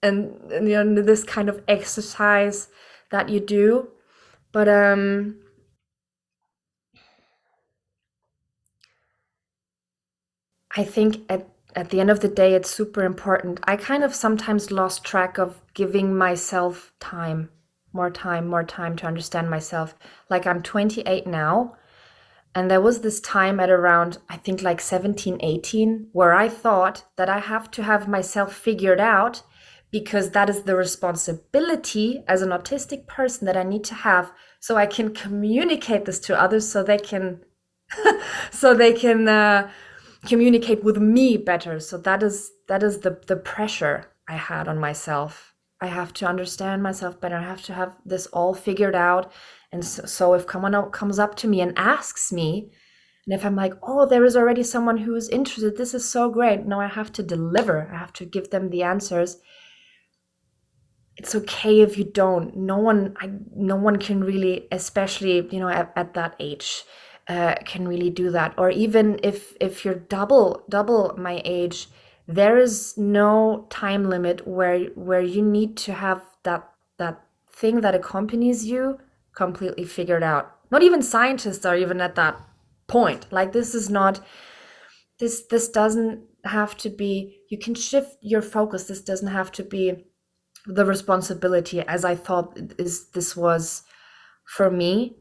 and this kind of exercise that you do. But I think at the end of the day, it's super important. I kind of sometimes lost track of giving myself more time to understand myself. Like I'm 28 now. And there was this time at around, I think like 17, 18, where I thought that I have to have myself figured out because that is the responsibility as an autistic person that I need to have so I can communicate this to others so they can communicate with me better. So that is the pressure I had on myself. I have to understand myself better. I have to have this all figured out. And so if someone comes up to me and asks me, and if I'm like, oh, there is already someone who is interested, this is so great. No, I have to deliver. I have to give them the answers. It's okay if you don't. No one can really, especially, at that age, can really do that. Or even if you're double my age, there is no time limit where you need to have that thing that accompanies you completely figured out. Not even scientists are even at that point. Like this doesn't have to be, you can shift your focus. This doesn't have to be the responsibility as I thought this was for me.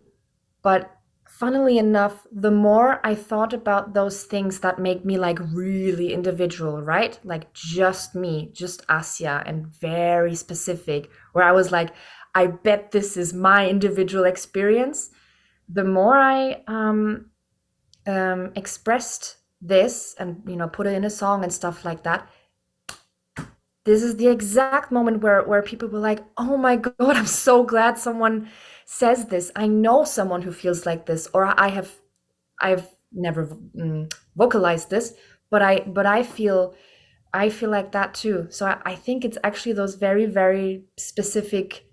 But funnily enough, the more I thought about those things that make me like really individual, right? Like just me, just Asya, and very specific, where I was like, I bet this is my individual experience. The more I expressed this and put it in a song and stuff like that, this is the exact moment where people were like, oh my God, I'm so glad someone says this. I know someone who feels like this, or I've never vocalized this, but I feel like that too. So I think it's actually those very, very specific,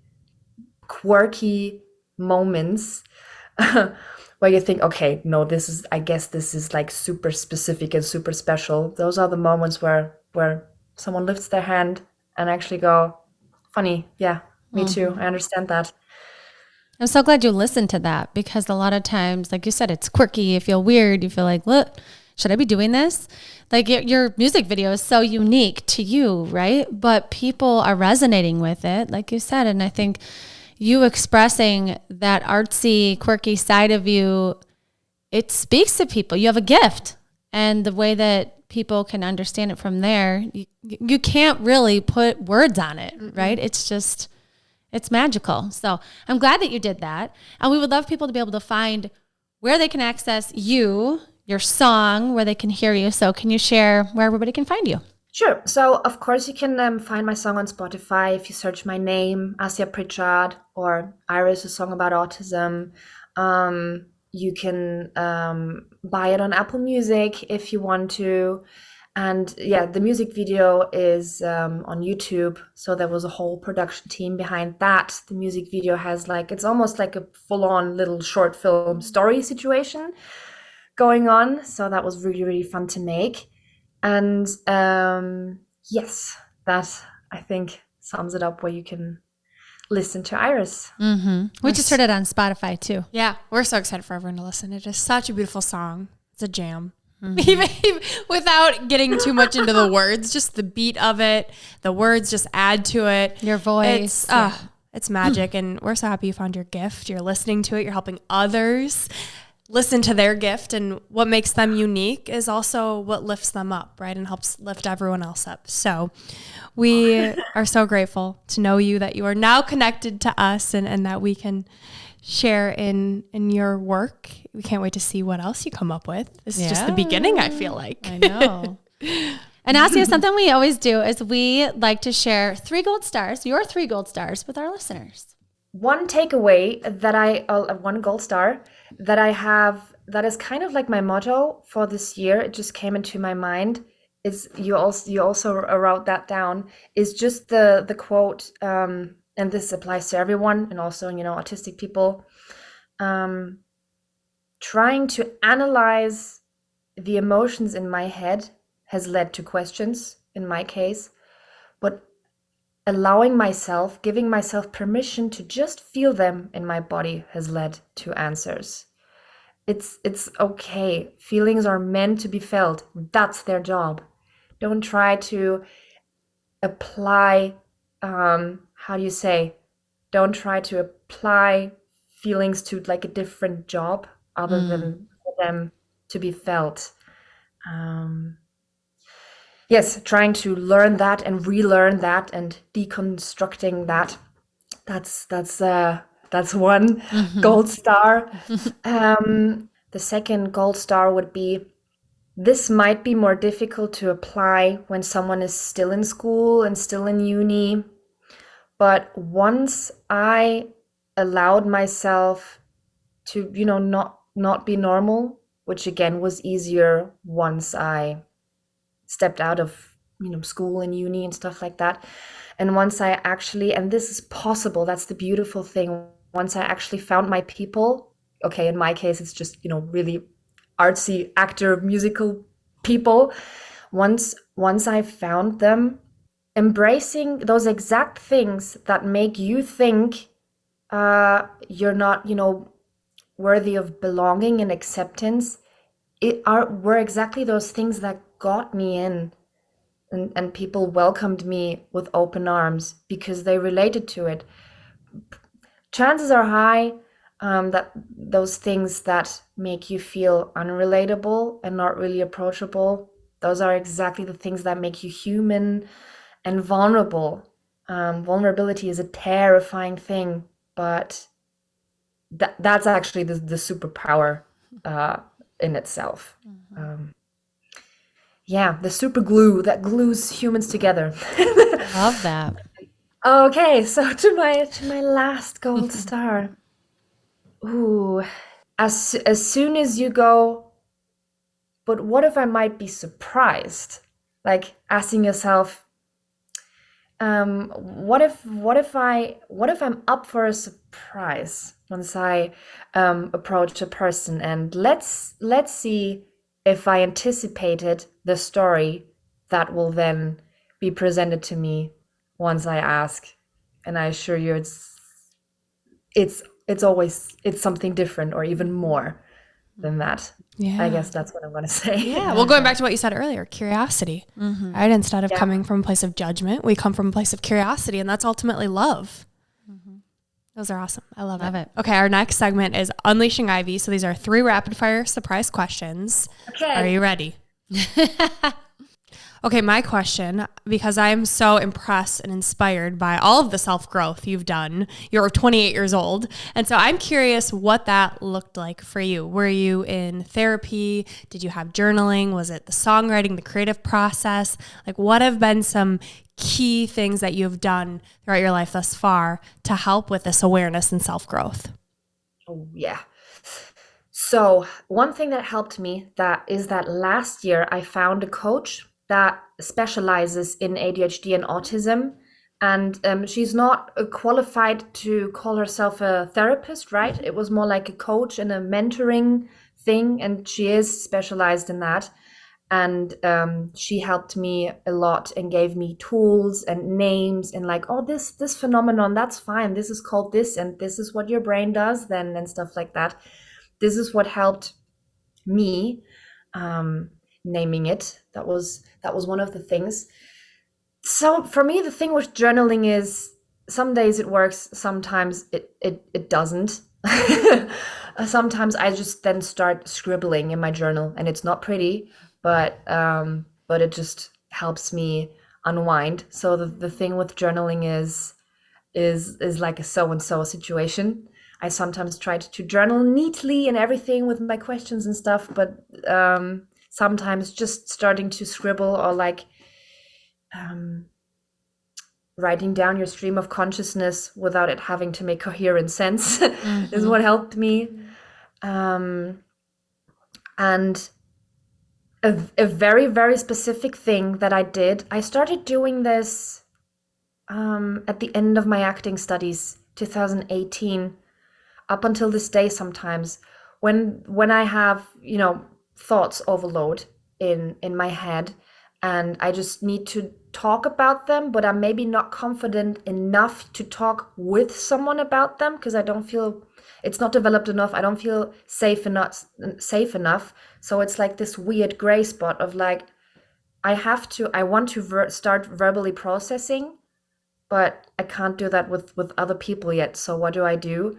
quirky moments where you think, okay, no, I guess this is like super specific and super special. Those are the moments where someone lifts their hand and actually go, funny, yeah, me too. I understand that. I'm so glad you listened to that, because a lot of times, like you said, it's quirky. You feel weird. You feel like, look, should I be doing this? Like your music video is so unique to you, right? But people are resonating with it, like you said. And I think you expressing that artsy, quirky side of you, it speaks to people. You have a gift. And the way that people can understand it from there, you can't really put words on it, right? It's magical. So I'm glad that you did that. And we would love people to be able to find where they can access you, your song, where they can hear you. So can you share where everybody can find you? Sure. So, of course, you can find my song on Spotify if you search my name, Asya Pritchard, or Iris, a song about autism. You can buy it on Apple Music if you want to. And yeah, the music video is on YouTube. So there was a whole production team behind that. The music video has it's almost like a full-on little short film story situation going on. So that was really, really fun to make. And yes, that I think sums it up, where you can listen to Iris. Mm-hmm. We just heard it on Spotify too. Yeah, we're so excited for everyone to listen. It is such a beautiful song. It's a jam. Even without getting too much into the words, just the beat of it, the words just add to it. Your voice. It's magic. And we're so happy you found your gift. You're listening to it. You're helping others listen to their gift. And what makes them unique is also what lifts them up, right? And helps lift everyone else up. So we are so grateful to know you, that you are now connected to us, and that we can share in your work. We can't wait to see what else you come up with. This is just the beginning, I feel like. I know. And Asya, something we always do is we like to share 3 gold stars, your 3 gold stars, with our listeners. One takeaway one gold star that I have, that is kind of like my motto for this year, it just came into my mind, is you also wrote that down, is just the quote, and this applies to everyone, and also, autistic people, trying to analyze the emotions in my head has led to questions in my case, but giving myself permission to just feel them in my body has led to answers. It's okay. Feelings are meant to be felt. That's their job. Don't try to apply, don't try to apply feelings to like a different job other than for them to be felt. Yes, trying to learn that and relearn that and deconstructing that. That's one gold star. The second gold star would be, this might be more difficult to apply when someone is still in school and still in uni. But once I allowed myself to, not be normal, which again was easier once I stepped out of, school and uni and stuff like that. And once I actually, and this is possible, that's the beautiful thing, once I actually found my people, okay, in my case, it's just, really artsy actor, musical people. Once I found them, embracing those exact things that make you think you're not, worthy of belonging and acceptance, were exactly those things that got me in, and people welcomed me with open arms because they related to it. Chances are high that those things that make you feel unrelatable and not really approachable, those are exactly the things that make you human and vulnerable. Vulnerability is a terrifying thing, but that's actually the superpower in itself. The super glue that glues humans together. Love that. Okay, so to my last gold star. Ooh, as soon as you go, but what if I might be surprised? Like asking yourself, what if I'm up for a surprise once I approach a person, and let's see if I anticipated the story that will then be presented to me once I ask. And I assure you, it's always something different or even more than that. Yeah. I guess that's what I'm going to say. Yeah. Well, going back to what you said earlier, curiosity, right? Instead of coming from a place of judgment, we come from a place of curiosity, and that's ultimately love. Those are awesome. I love it. Okay. Our next segment is Unleashing Ivy. So these are 3 rapid fire surprise questions. Okay. Are you ready? Okay, my question, because I'm so impressed and inspired by all of the self-growth you've done. You're 28 years old. And so I'm curious what that looked like for you. Were you in therapy? Did you have journaling? Was it the songwriting, the creative process? Like, what have been some key things that you've done throughout your life thus far to help with this awareness and self-growth? Oh, yeah. So one thing that helped me is that last year I found a coach that specializes in ADHD and autism. And she's not qualified to call herself a therapist, right? It was more like a coach and a mentoring thing. And she is specialized in that. And she helped me a lot and gave me tools and names and like, oh, this phenomenon, that's fine. This is called this, and this is what your brain does then, and stuff like that. This is what helped me. naming it. That was one of the things. So for me, the thing with journaling is some days it works, sometimes it doesn't. Sometimes I just then start scribbling in my journal, and it's not pretty, but it just helps me unwind. So the thing with journaling is like a so and so situation. I sometimes try to journal neatly and everything with my questions and stuff, but sometimes just starting to scribble or like writing down your stream of consciousness without it having to make coherent sense is what helped me. And a very, very specific thing that I did, I started doing this at the end of my acting studies, 2018, up until this day sometimes, when I have, thoughts overload in my head, and I just need to talk about them, but I'm maybe not confident enough to talk with someone about them because I don't feel it's not developed enough. I don't feel safe enough. So it's like this weird gray spot of like, I want to start verbally processing, but I can't do that with other people yet. So what do?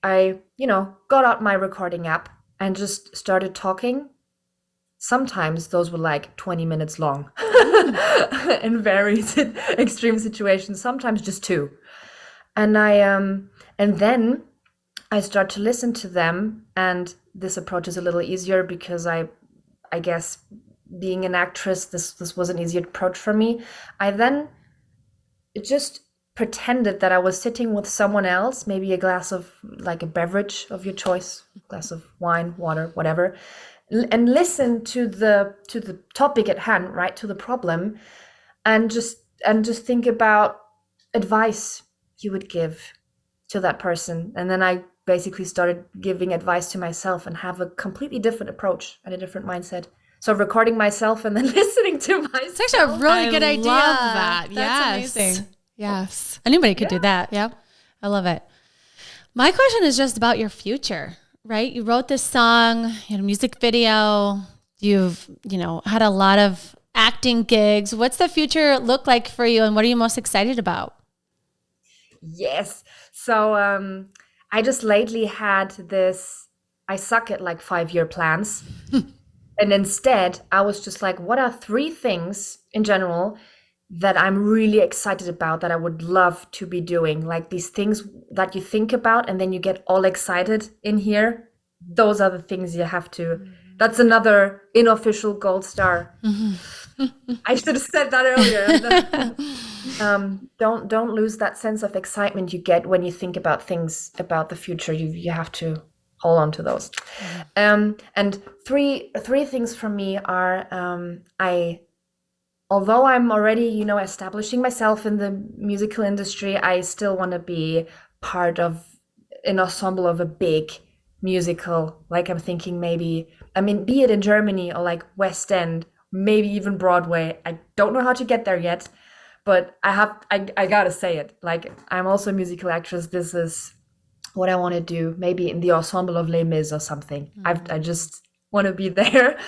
I got out my recording app and just started talking. Sometimes those were like 20 minutes long in very extreme situations, sometimes just 2. And then I start to listen to them, and this approach is a little easier because I guess being an actress, this was an easier approach for me. I then just pretended that I was sitting with someone else, maybe a glass of like a beverage of your choice, glass of wine, water, whatever, and listen to the topic at hand, right, to the problem, and just think about advice you would give to that person. And then I basically started giving advice to myself and have a completely different approach and a different mindset. So recording myself and then listening to myself. It's actually a really good idea. I love that. That's amazing. Yes. Anybody could do that. Yep. I love it. My question is just about your future, right? You wrote this song, you had a music video, you've, had a lot of acting gigs. What's the future look like for you, and what are you most excited about? Yes. So I just lately had this, I suck at like 5-year plans. And instead, I was just like, what are 3 things in general that I'm really excited about that I would love to be doing? Like these things that you think about and then you get all excited in here. Those are the things you have to. That's another unofficial gold star. I should have said that earlier. Don't lose that sense of excitement you get when you think about things about the future. You have to hold on to those. And three things for me are although I'm already, establishing myself in the musical industry, I still want to be part of an ensemble of a big musical. Like I'm thinking be it in Germany or like West End, maybe even Broadway. I don't know how to get there yet, but I gotta say it. Like I'm also a musical actress. This is what I want to do. Maybe in the ensemble of Les Mis or something. I just want to be there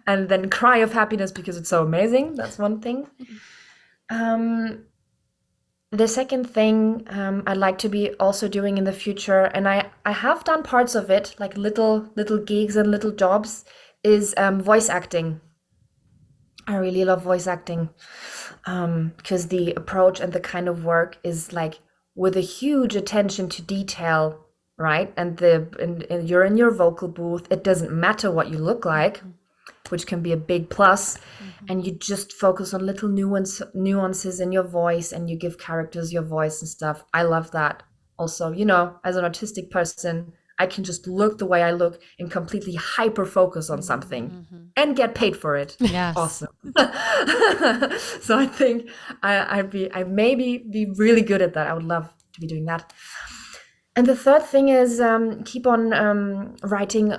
and then cry of happiness because it's so amazing. That's one thing. The second thing I'd like to be also doing in the future, and I have done parts of it, like little gigs and little jobs, is voice acting. I really love voice acting because the approach and the kind of work is like with a huge attention to detail, right? And you're in your vocal booth. It doesn't matter what you look like, which can be a big plus. And you just focus on little nuances in your voice, and you give characters your voice and stuff. I love that. Also, as an autistic person, I can just look the way I look and completely hyper focus on something and get paid for it. Yes. Awesome. So I think I maybe be really good at that. I would love to be doing that. And the third thing is keep on writing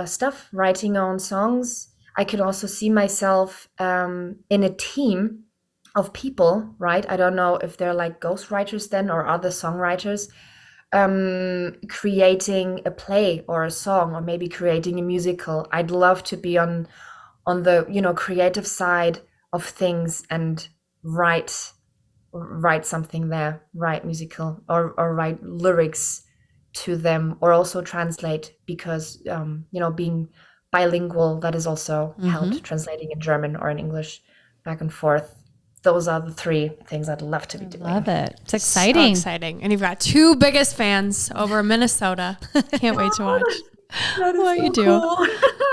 stuff, writing on songs. I could also see myself in a team of people, right? I don't know if they're like ghostwriters then or other songwriters, creating a play or a song, or maybe creating a musical. I'd love to be on the, you know, creative side of things and write something there, write musical or write lyrics to them, or also translate, because you know, being bilingual, that is also helped, translating in German or in English back and forth. Those are the three things I'd love to be doing. Love it. It's exciting. So exciting. And you've got two biggest fans over in Minnesota. Can't wait to watch what you do. All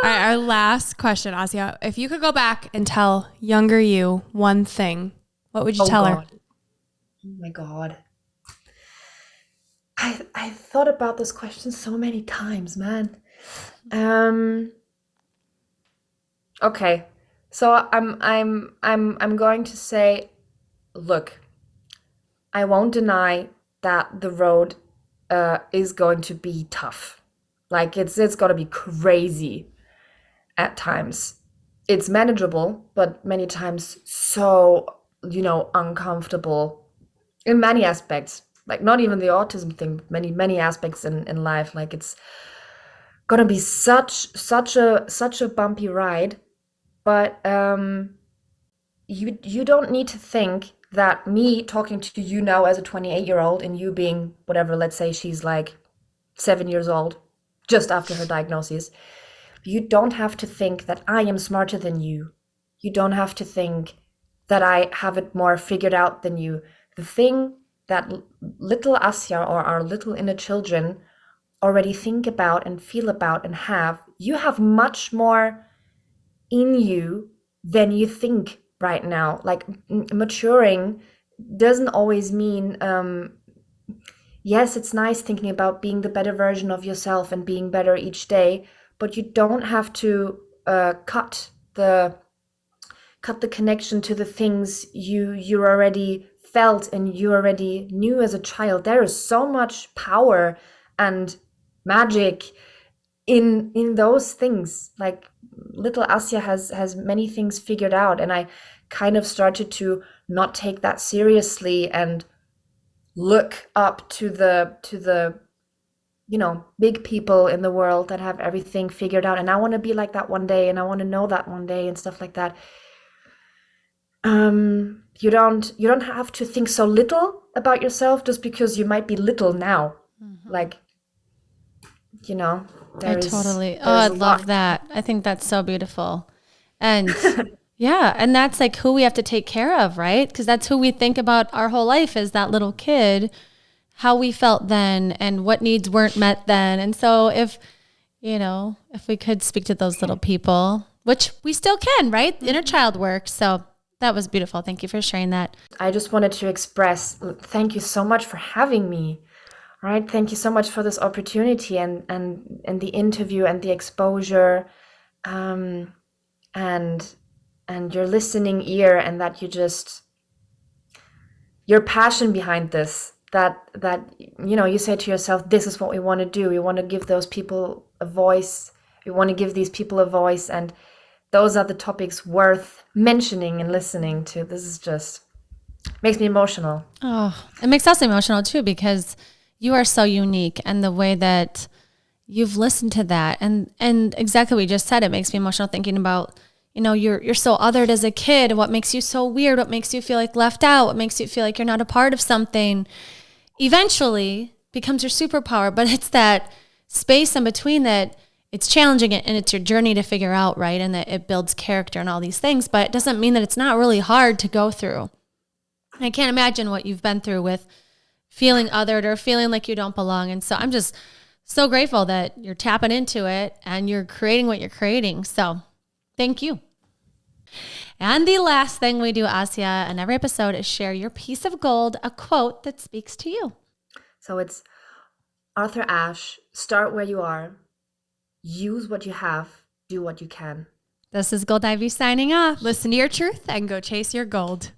right, our last question, Asya. If you could go back and tell younger you one thing, what would you tell her? Oh my God. I thought about this question so many times, man. Okay. So I'm going to say, look, I won't deny that the road is going to be tough. Like it's going to be crazy at times. It's manageable, but many times so, you know, uncomfortable in many aspects. Like not even the autism thing, many aspects in life. Like it's gonna be such a bumpy ride. But you don't need to think that me talking to you now as a 28-year-old and you being whatever, let's say she's like 7 years old, just after her diagnosis, you don't have to think that I am smarter than you. You don't have to think that I have it more figured out than you. The thing that little Asya or our little inner children already think about and feel about and have, you have much more in you than you think right now. Like maturing doesn't always mean, yes, it's nice thinking about being the better version of yourself and being better each day, but you don't have to cut the connection to the things you already felt and you already knew as a child. There is so much power and magic in those things. Like little Asya has many things figured out, and I kind of started to not take that seriously and look up to the you know, big people in the world that have everything figured out, and I want to be like that one day, and I want to know that one day, and stuff like that. You don't have to think so little about yourself just because you might be little now. Like, you know, I love that. I think that's so beautiful. And yeah, and that's like who we have to take care of, right? Because that's who we think about our whole life as that little kid, how we felt then and what needs weren't met then. And so if we could speak to those little people, which we still can, right? Inner child work. So that was beautiful. Thank you for sharing that. I just wanted to express, thank you so much for having me. Right? Thank you so much for this opportunity and the interview and the exposure, and your listening ear, and that your passion behind this, that you know, you say to yourself, this is what we want to do. We want to give those people a voice. We want to give these people a voice, and those are the topics worth mentioning and listening to. This is just makes me emotional. Oh, it makes us emotional too, because you are so unique, and the way that you've listened to that and exactly what you just said, it makes me emotional thinking about, you know, you're so othered as a kid. What makes you so weird? What makes you feel like left out? What makes you feel like you're not a part of something? Eventually becomes your superpower, but it's that space in between that it's challenging and it's your journey to figure out, right? And that it builds character and all these things, but it doesn't mean that it's not really hard to go through. I can't imagine what you've been through with feeling othered or feeling like you don't belong. And so I'm just so grateful that you're tapping into it and you're creating what you're creating. So thank you. And the last thing we do, Asya, in every episode is share your piece of gold, a quote that speaks to you. So it's Arthur Ashe, start where you are, use what you have, do what you can. This is Gold Ivy signing off. Listen to your truth and go chase your gold.